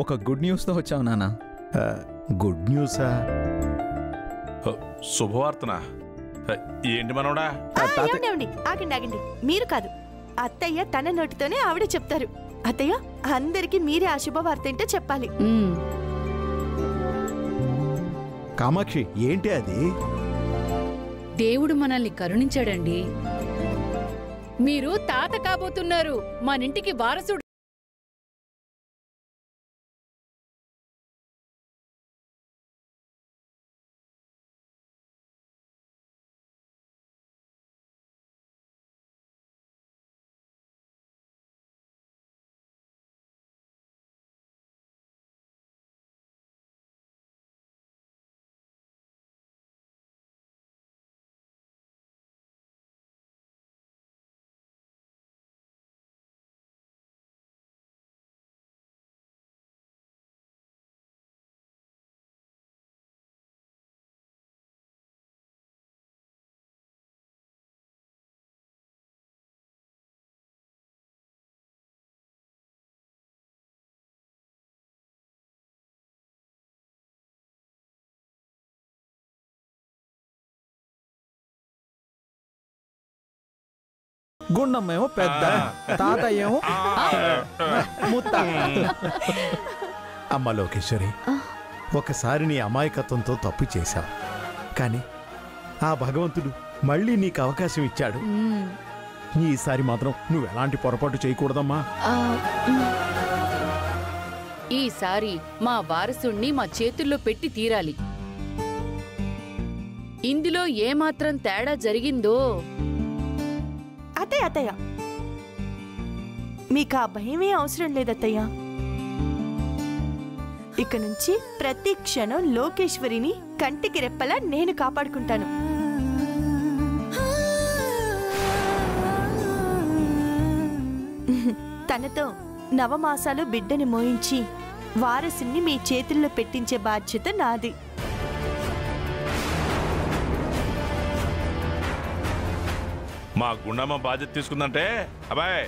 ఒక గుడ్ న్యూస్తో వచ్చావు నాన్న. గుడ్ న్యూసా? శుభవార్తనా? ఏంటి మనోడా? ఆగండి ఆగండి, మీరు కాదు, అత్తయ్య తన నోటితోనే ఆవిడ చెప్తారు. అత్తయ్య, అందరికి మీరే ఆ శుభవార్త ఏంటో చెప్పాలి. కామాక్షి, ఏంటి అది? దేవుడు మనల్ని కరుణించాడండి. మీరు తాత కాబోతున్నారు, మనింటికి వారసుడు. గుండమ్మేమో పెద్ద, తాతయ్యేమో ముత్త. అమ్మ లోకేశ్వరి, ఒకసారి నీ అమాయకత్వంతో తప్పు చేశావు, కానీ ఆ భగవంతుడు మళ్ళీ నీకు అవకాశం ఇచ్చాడు. ఈసారి మాత్రం నువ్వెలాంటి పొరపాటు చేయకూడదమ్మా. ఈసారి మా వారసుణ్ణి మా చేతుల్లో పెట్టి తీరాలి. ఇందులో ఏమాత్రం తేడా జరిగిందో. అత్తయ్య అత్తయ్య, మీకు ఆ భయమే అవసరం లేదత్తయ్య. ఇక నుంచి ప్రతి క్షణం లోకేశ్వరిని కంటికి రెప్పలా నేను కాపాడుకుంటాను. తనతో నవమాసాలు బిడ్డని మోయించి వారసుని మీ చేతుల్లో పెట్టించే బాధ్యత నాది. మా గుండమ్మ బాధ్యత తీసుకుందంటే అబ్బాయి,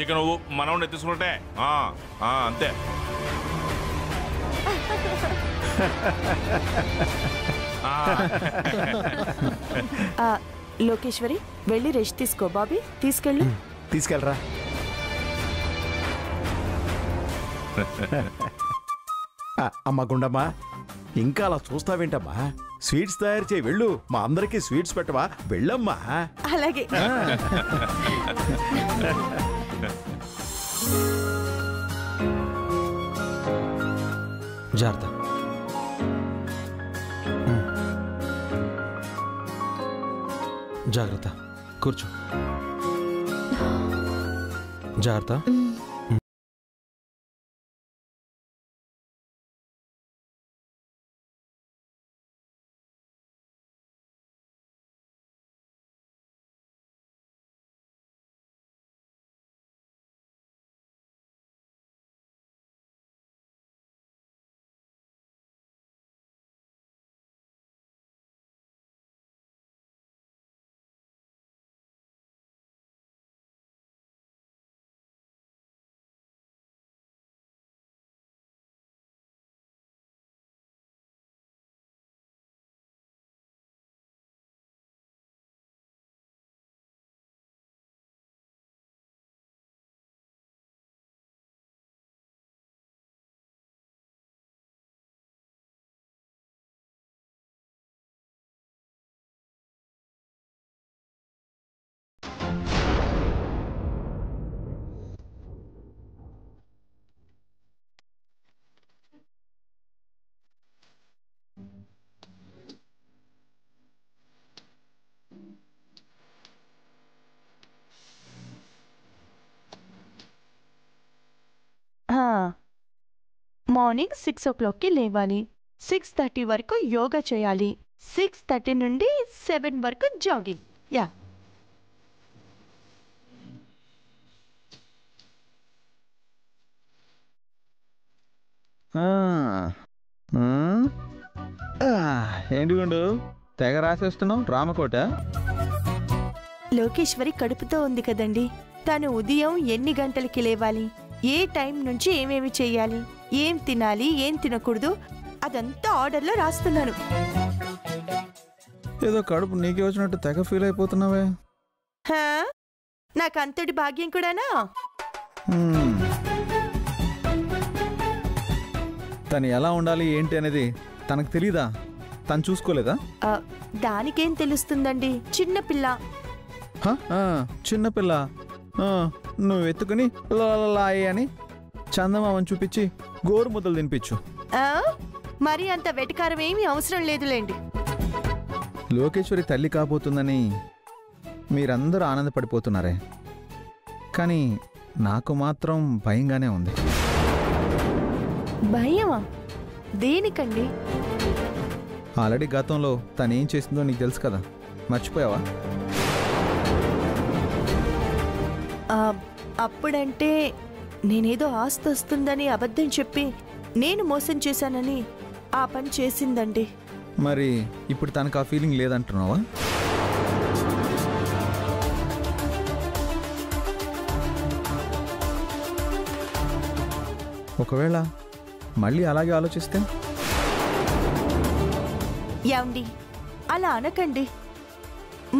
ఇక నువ్వు మనవని తీసుకుంటే అంతే. లోకేశ్వరి, వెళ్ళి రెస్ట్ తీసుకో. బాబీ, తీసుకెళ్ళు. తీసుకెళ్ళరా. అమ్మ గుండమ్మ, ఇంకా అలా చూస్తావేంటమ్మా? స్వీట్స్ తయారు చేయి, వెళ్ళు. మా అందరికీ స్వీట్స్ పెట్టవా? వెళ్ళమ్మా. అలాగే. జాగ్రత్త. జాగ్రత్త, కూర్చో. జాగ్రత్త. మార్నింగ్ 6 o'clockకి లేవాలి. 6:30 వరకు యోగా చేయాలి. 6:30 నుండి 7 వరకు జాగింగ్. యా. ఏంటి గుండు తెగ రాసేస్తున్నావు? రామకోట. లోకేశ్వరి కడుపుతో ఉంది కదండి, తను ఉదయం ఎన్ని గంటలకి లేవాలి, ఏ టైం నుంచి ఏమేమి చెయ్యాలి, ఏం తినాలి, ఏం తినకూడదు అదంతా ఆర్డర్లో రాస్తున్నాను. ఏదో కడుపు నీకే వచ్చినట్టు తెగ ఫీల్ అయిపోతున్నావే. హా? నాకు అంతటి భాగ్యం కూడానా? తను ఎలా ఉండాలి ఏంటి అనేది తనకు తెలీదా? తను చూసుకోలేదా? దానికేం తెలుస్తుందండి, చిన్నపిల్ల. చిన్నపిల్ల నువ్వు ఎత్తుకుని లాయి అని చందమామని చూపించి గోరు ముద్దలు తినిపించు. మరి అంత వెటకారం ఏమీ అవసరం లేదులేండి. లోకేశ్వరి తల్లి కాబోతుందని మీరందరూ ఆనందపడిపోతున్నారే, కానీ నాకు మాత్రం భయంగానే ఉంది. భయమా? దేనికండి? ఆల్రెడీ గతంలో తను ఏం చేసిందో నీకు తెలుసు కదా, మర్చిపోయావా? అప్పుడంటే నేనేదో ఆస్తి వస్తుందని అబద్ధం చెప్పి నేను మోసం చేశానని ఆ పని చేసిందండి. మరి ఇప్పుడు తనకు ఆ ఫీలింగ్ లేదంటున్నావా? ఒకవేళ మళ్ళీ అలాగే ఆలోచిస్తే? యాండి, అలా అనకండి.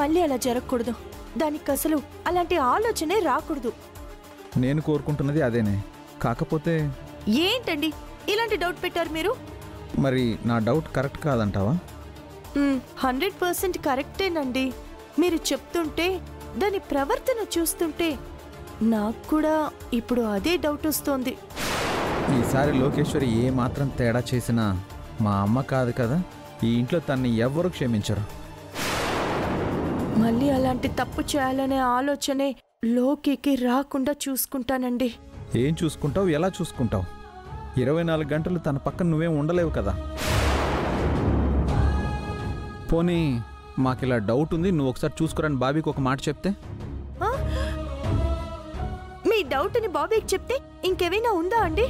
మళ్ళీ అలా జరగకూడదు. దానికి అసలు అలాంటి ఆలోచనే రాకూడదు. నేను కోరుకుంటున్నది అదేనే. కాకపోతే ఏంటండి ఇలాంటి డౌట్ పెట్టారు మీరు? మరి నా డౌట్ కరెక్ట్ కాదంటావా? 100% కరెక్టేనండి. మీరు చెప్తుంటే, దాని ప్రవర్తన చూస్తుంటే నాకు కూడా ఇప్పుడు అదే డౌట్ వస్తోంది. ఈసారి లోకేశ్వరి ఏ మాత్రం తేడా చేసినా మా అమ్మ కాదు కదా, ఈ ఇంట్లో తన్ని ఎవ్వరూ క్షమించరు. మళ్ళీ అలాంటి తప్పు చేయాలనే ఆలోచనే లోకికి రాకుండా చూసుకుంటానండి. ఏం చూసుకుంటావు, ఎలా చూసుకుంటావు? 24 గంటలు తన పక్కన నువ్వేం ఉండలేవు కదా. పోనీ మాకిలా డౌట్ ఉంది, నువ్వు ఒకసారి చూసుకురాని బాబీకి ఒక మాట చెప్తే? మీ డౌట్ని బాబీకి చెప్తే ఇంకేమైనా ఉందా అండి?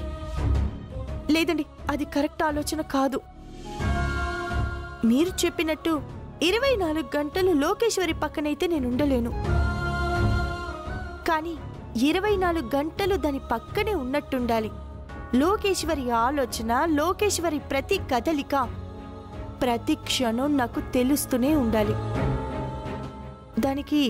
లేదండి, అది కరెక్ట్ ఆలోచన కాదు. మీరు చెప్పినట్టు 24 గంటలు లోకేశ్వరి పక్కనైతే నేను ఉండలేను. కానీ 24 గంటలు దాని పక్కనే ఉన్నట్టుండాలి. లోకేశ్వరి ఆలోచన, లోకేశ్వరి ప్రతి కదలిక, ప్రతి క్షణం నాకు తెలుస్తూనే ఉండాలి. దానికి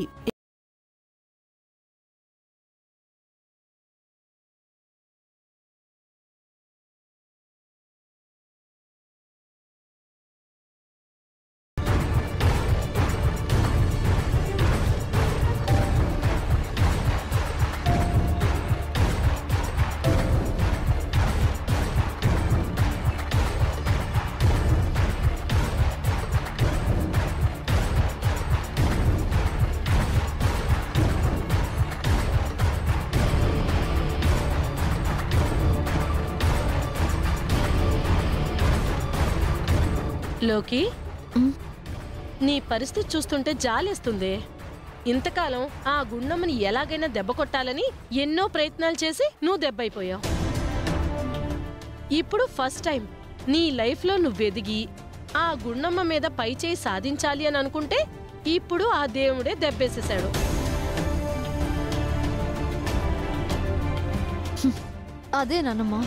లోకి, నీ పరిస్థితి చూస్తుంటే జాలేస్తుంది. ఇంతకాలం ఆ గుండమ్మని ఎలాగైనా దెబ్బ కొట్టాలని ఎన్నో ప్రయత్నాలు చేసి నువ్వు దెబ్బైపోయావు. ఇప్పుడు ఫస్ట్ టైం నీ లైఫ్లో నువ్వు ఎదిగి ఆ గుండమ్మ మీద పై చేయి సాధించాలి అని అనుకుంటే ఇప్పుడు ఆ దేవుడే దెబ్బేసేశాడు. అదే నాన్నమ్మా,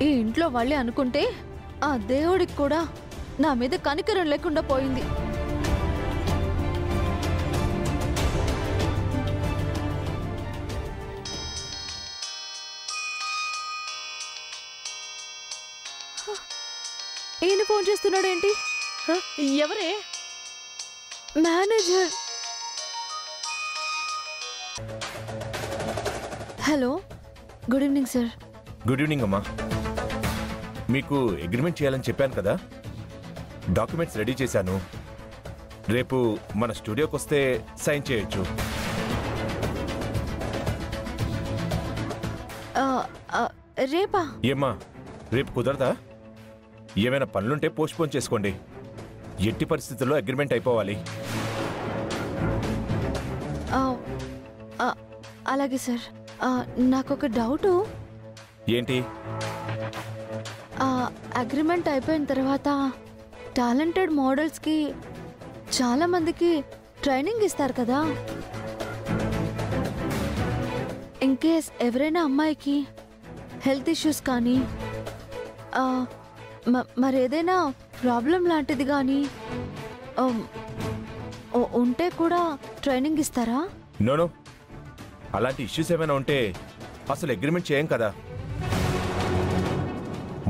ఈ ఇంట్లో వాళ్ళే అనుకుంటే ఆ దేవుడికి కూడా నా మీద కనికరం లేకుండా పోయింది. ఈయన ఫోన్ చేస్తున్నాడేంటి? ఎవరే? Manager. Hello, good evening sir. Good evening అమ్మా. మీకు అగ్రిమెంట్ చేయాలని చెప్పాను కదా, డాక్యుమెంట్స్ రెడీ చేశాను. రేపు మన స్టూడియోకి వస్తే సైన్ చేయొచ్చు. రేపా? ఏమ్మా, రేపు కుదరదా? ఏమైనా పనులుంటే పోస్ట్పోన్ చేసుకోండి. ఎట్టి పరిస్థితుల్లో అగ్రిమెంట్ అయిపోవాలి. అలాగే సార్. నాకొక డౌటు. ఏంటి? అగ్రిమెంట్ అయిపోయిన తర్వాత టాలెంటెడ్ మోడల్స్కి చాలా మందికి ట్రైనింగ్ ఇస్తారు కదా, ఇన్ కేస్ ఎవరైనా అమ్మాయికి హెల్త్ ఇష్యూస్ కానీ మరేదైనా ప్రాబ్లం లాంటిది కానీ ఉంటే కూడా ట్రైనింగ్ ఇస్తారా? నో, అలాంటి ఇష్యూస్ ఏమైనా ఉంటే అసలు అగ్రిమెంట్ చేయం కదా.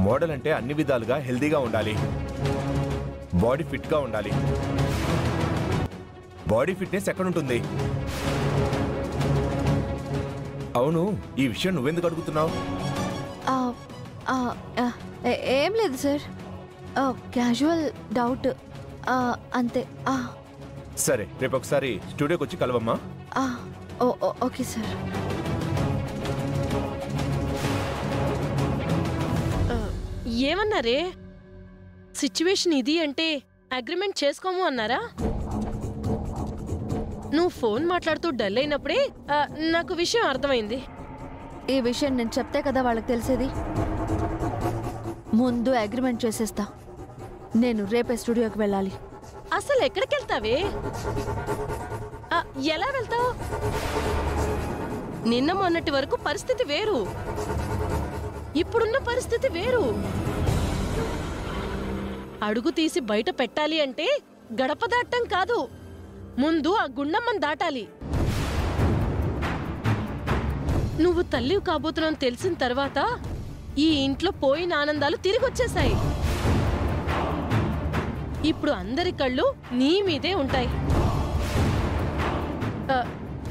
మోడల్ అంటే అన్ని విధాలుగా హెల్దీగా ఉండాలి, బాడీ ఫిట్గా ఉండాలి. బాడీ ఫిట్నెస్ ఎక్కడుంటుంది? అవును, ఈ విషయం నువ్వెందుకు అడుగుతున్నావు? ఏం లేదు సార్, క్యాజువల్ డౌట్ అంతే. సరే, రేపు ఒకసారి స్టూడియోకి వచ్చి కలవమ్మా. Okay sir. ఏమన్నారే? సిచ్యువేషన్ ఇది అంటే అగ్రిమెంట్ చేసుకోము అన్నారా? నువ్వు ఫోన్ మాట్లాడుతూ డల్ అయినప్పుడే నాకు విషయం అర్థమైంది. ఈ విషయం నేను చెప్తే కదా వాళ్ళకి తెలిసేది. ముందు అగ్రిమెంట్ చేసేస్తా. నేను రేపే స్టూడియోకి వెళ్ళాలి. అసలు ఎక్కడికి వెళ్తావే? ఎలా వెళ్తావు? నిన్న మొన్నటి వరకు పరిస్థితి వేరు, ఇప్పుడున్న పరిస్థితి వేరు. అడుగు తీసి బయట పెట్టాలి అంటే గడప దాటం కాదు, ముందు ఆ గుండమ్మని దాటాలి. నువ్వు తల్లివి కాబోతున్నావు తెలిసిన తర్వాత ఈ ఇంట్లో పోయిన ఆనందాలు తిరిగి వచ్చేశాయి. ఇప్పుడు అందరి కళ్ళు నీ మీదే ఉంటాయి.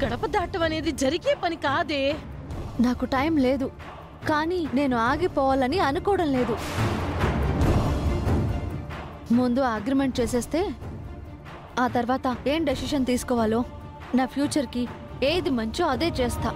గడప దాటం అనేది జరిగే పని కాదే. నాకు టైం లేదు, కానీ నేను ఆగిపోవాలని అనుకోవడం లేదు. ముందు అగ్రిమెంట్ చేసేస్తే ఆ తర్వాత ఏం డెసిషన్ తీసుకోవాలో, నా ఫ్యూచర్కి ఏది మంచో అదే చేస్తా.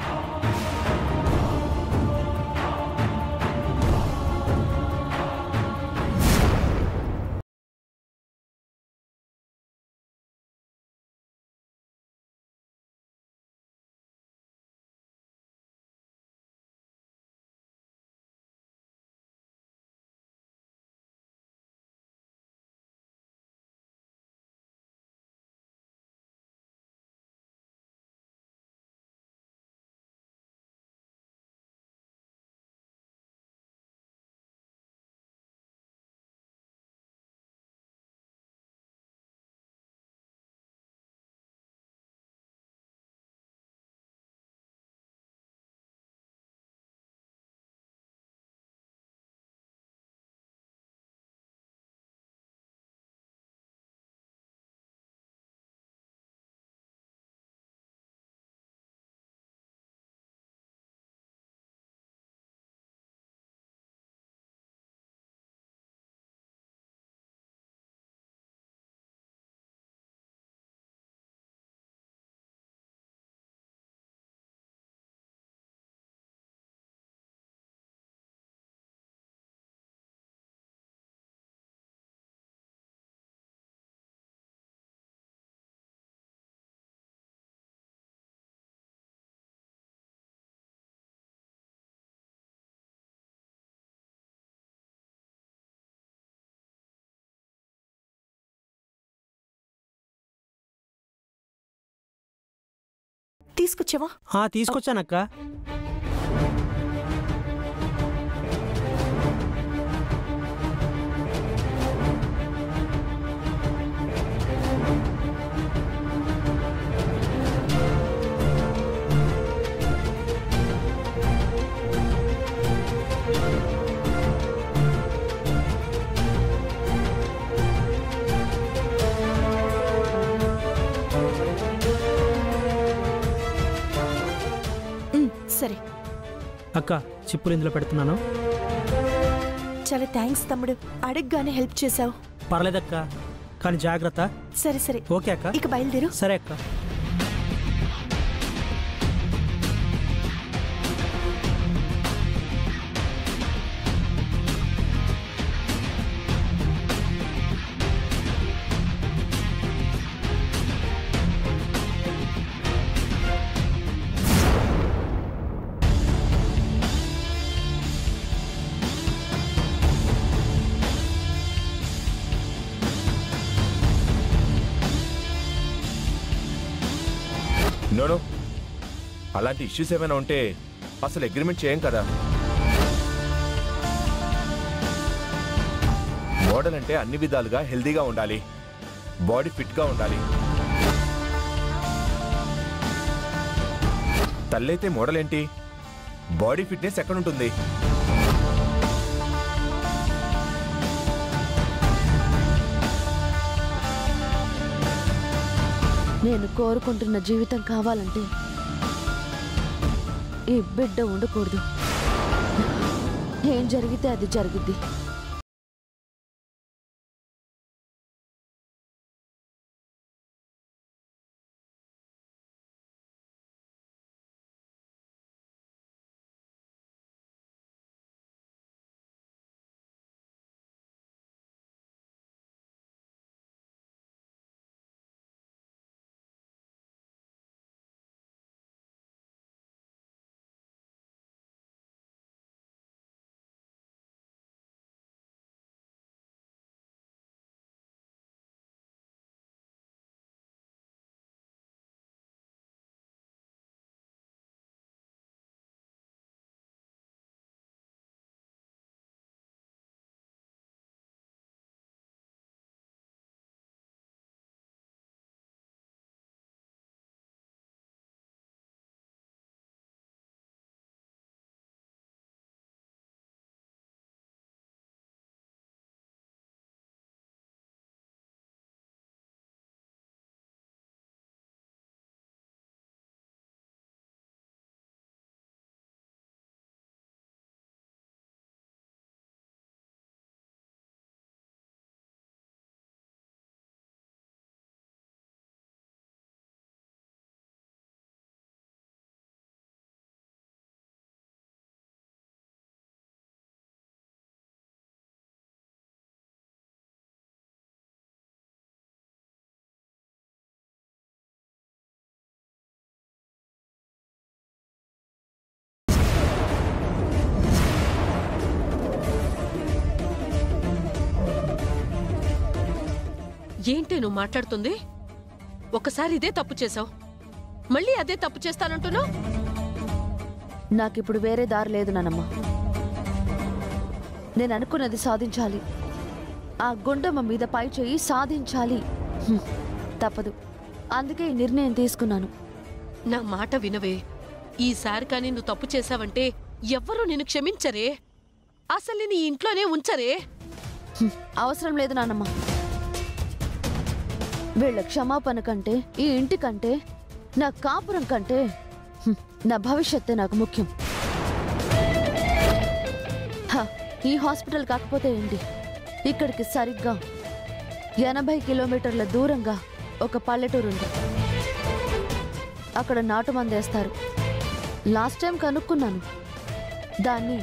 తీసుకొచ్చావా? తీసుకొచ్చానక్క. సరే అక్క, చిప్పులు ఇందులో పెడుతున్నాను. చాలా థ్యాంక్స్ తమ్ముడు, అడగగానే హెల్ప్ చేసావు. పర్లేదక్క, కానీ జాగ్రత్త. సరే సరే, ఓకే అక్క. ఇక బయలుదేరు. సరే అక్క. నో, అలాంటి ఇష్యూస్ ఏమైనా ఉంటే అసలు అగ్రిమెంట్ చేయం కదా. మోడల్ అంటే అన్ని విధాలుగా హెల్దీగా ఉండాలి, బాడీ ఫిట్గా ఉండాలి. తల్లైతే మోడల్ ఏంటి, బాడీ ఫిట్నెస్ ఎక్కడుంటుంది? నేను కోరుకుంటున్న జీవితం కావాలంటే ఈ బిడ్డ ఉండకూడదు. ఏం జరిగితే అది జరిగిద్ది. ఏంటి నువ్వు మాట్లాడుతుంది? ఒకసారి ఇదే తప్పు చేసావు, మళ్ళీ అదే తప్పు చేస్తానంటున్నావు. నాకిప్పుడు వేరే దారి లేదు నానమ్మ. నేను అనుకున్నది సాధించాలి. ఆ గుండమ్మ మీద పై చేయి సాధించాలి. తప్పదు. అందుకే ఈ నిర్ణయం తీసుకున్నాను. నా మాట వినవే. ఈసారి కానీ నువ్వు తప్పు చేశావంటే ఎవ్వరూ నిన్ను క్షమించరే, అసలు నీ ఇంట్లోనే ఉంచరే. అవసరం లేదు నానమ్మ. వీళ్ళ క్షమాపణ కంటే, ఈ ఇంటి కంటే, నా కాపురం కంటే నా భవిష్యత్తే నాకు ముఖ్యం. ఈ హాస్పిటల్ కాకపోతే ఏంటి, ఇక్కడికి సరిగ్గా 80 కిలోమీటర్ల దూరంగా ఒక పల్లెటూరు ఉంది. అక్కడ నాటు మందేస్తారు. Last time కనుక్కున్నాను. దాన్ని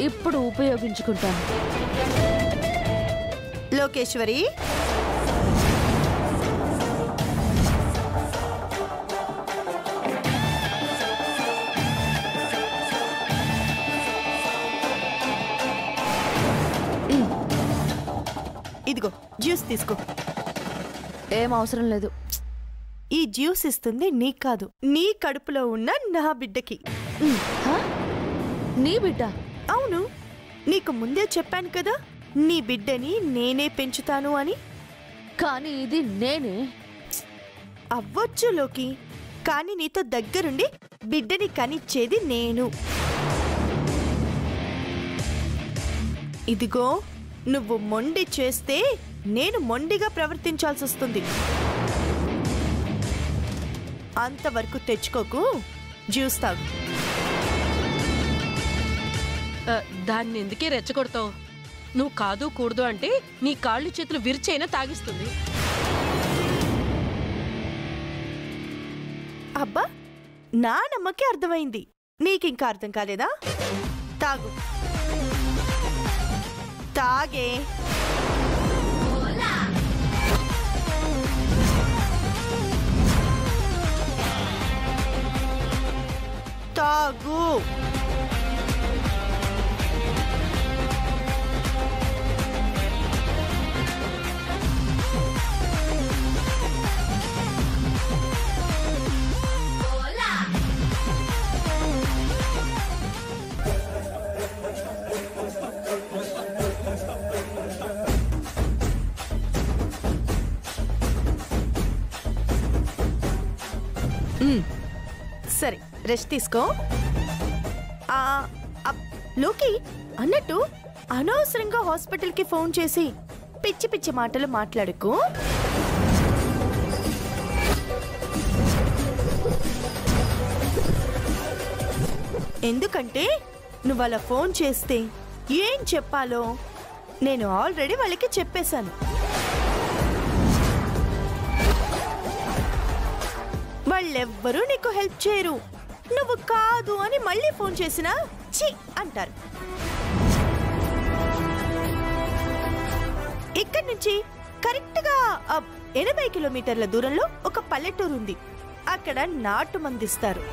ఇప్పుడు ఉపయోగించుకుంటాను. లోకేశ్వరి, ఇదిగో జ్యూస్ తీసుకో. ఏం అవసరం లేదు. ఈ జ్యూస్ ఇస్తుంది నీకు కాదు, నీ కడుపులో ఉన్న నా బిడ్డకి. నీ బిడ్డ? అవును, నీకు ముందే చెప్పాను కదా నీ బిడ్డని నేనే పెంచుతాను అని. కానీ ఇది నేనే. అవ్వచ్చు లోకి, కానీ నీతో దగ్గరుండి బిడ్డని కనిచ్చేది నేను. ఇదిగో నువ్వు మొండి చేస్తే నేను మొండిగా ప్రవర్తించాల్సి వస్తుంది. అంతవరకు తెచ్చుకోకు, జ్యూస్ తాగు. దాన్ని ఎందుకే రెచ్చగొడతావు? నువ్వు కాదు కూడదు అంటే నీ కాళ్ళు చేతులు విరిచైనా తాగిస్తుంది. అబ్బా, నా నమ్మకే అర్థమైంది, నీకింకా అర్థం కాలేదా? తాగు, తాగే. తాగు. సరే రెస్ట్ తీసుకో. లోకి అన్నట్టు అనవసరంగా హాస్పిటల్కి ఫోన్ చేసి పిచ్చి పిచ్చి మాటలు మాట్లాడుకో. ఎందుకంటే నువ్వు అలా ఫోన్ చేస్తే ఏం చెప్పాలో నేను ఆల్రెడీ వాళ్ళకి చెప్పేశాను. వాళ్ళెవ్వరూ నీకు హెల్ప్ చేయరు. నువ్వు కాదు అని మళ్ళీ ఫోన్ చేసినా ఛీ అంటారు. ఇక్కడి నుంచి కరెక్ట్ గా 80 కిలోమీటర్ల దూరంలో ఒక పల్లెటూరు ఉంది. అక్కడ నాటు మందిస్తారు.